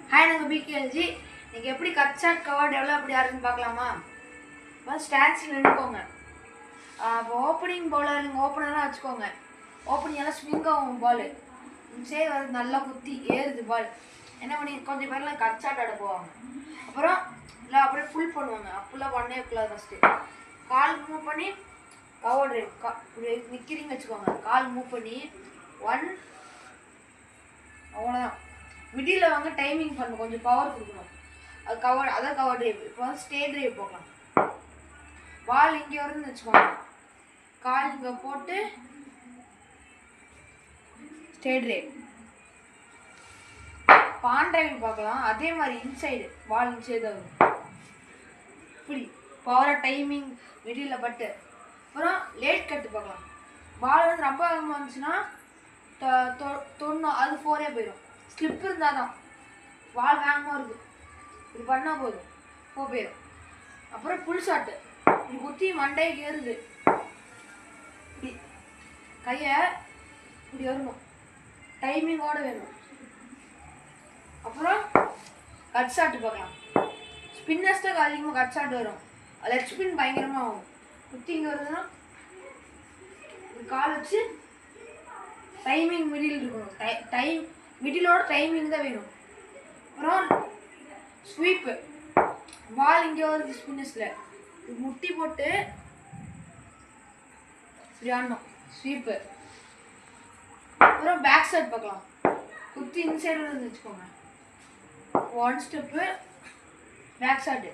Hi நாங்கள் பிகேஎல்ஜி. நீங்கள் எப்படி கட் ஷாட் கவர் டெவலப் எப்படி ஆகுதுன்னு பார்க்கலாமா? ஃபஸ்ட் ஸ்டான்ஸில் நின்றுக்கோங்க. இப்போ ஓப்பனிங் பவுலர் நீங்கள் ஓப்பனராக வச்சுக்கோங்க. ஓப்பனிங் எல்லாம் ஸ்விங் ஆகும் பால், சரி வருது, நல்லா குத்தி ஏறுது பால். என்ன பண்ணி கொஞ்சம் பேர்லாம் கட் ஷாட் ஆட போவாங்க. அப்புறம் இல்லை அப்படியே ஃபுல் பண்ணுவாங்க. அப்படிலாம் பண்ணவே கூடாது. ஃபஸ்ட்டு கால் மூவ் பண்ணி கவர் ட்ரைவ் நிற்கிறீங்க வச்சுக்கோங்க. கால் மூவ் பண்ணி 1 அவ்வளோதான். மிடில் வாங்க டைமிங் பண்ணணும், கொஞ்சம் பவர் கொடுக்கணும். அது அதான் கவர் ட்ரைவ். இப்போ வந்து ஸ்டேட் ட்ரைவ் போகலாம். பால் இங்கே வருதுன்னு வச்சுக்கோங்க, கால் இங்கே போட்டு ஸ்டேட் ட்ரைவ். பான் ட்ரைவ் பார்க்கலாம். அதே மாதிரி இன்சைடு பால் இன்சைடு வரும். இப்படி பவராக டைமிங் மிடில் பட்டு. அப்புறம் லேட் கட்டு பார்க்கலாம். பால் வந்து ரொம்ப வேகமாக வந்துச்சுன்னா அது 4 போயிடும். ஸ்லிப் இருந்தால் தான். பால் வேகமாக இருக்குது, இப்படி பண்ணால் போதும், 4 போயிடும். அப்புறம் புல் ஷாட்டு. இப்படி குத்தி மண்டைக்கு ஏறுது, இப்படி கையை இப்படி வரணும், டைமிங்கோடு வேணும். அப்புறம் கட் ஷாட்டு பார்க்கலாம். ஸ்பின்னர்ஸ்ட்டு அதிகமாக கட் ஷாட் வரும். லெஃப்ட் ஸ்பின் பயங்கரமாக ஆகும். குத்தி இங்கே வருதுன்னா கால் வச்சு டைமிங் மிடில் இருக்கணும். மிடிலோட டைமிங் தான் வேணும். அப்புறம் ஸ்வீப்பு. பால் இங்கே வருது ஸ்பின்னர்ஸில், முட்டி போட்டு இப்படி ஆடணும், ஸ்வீப்பு. அப்புறம் பேக் சைட் பார்க்கலாம். குத்தி இன்சைடு வந்து வச்சுக்கோங்க. 1 ஸ்டெப்பு பேக் சைடு.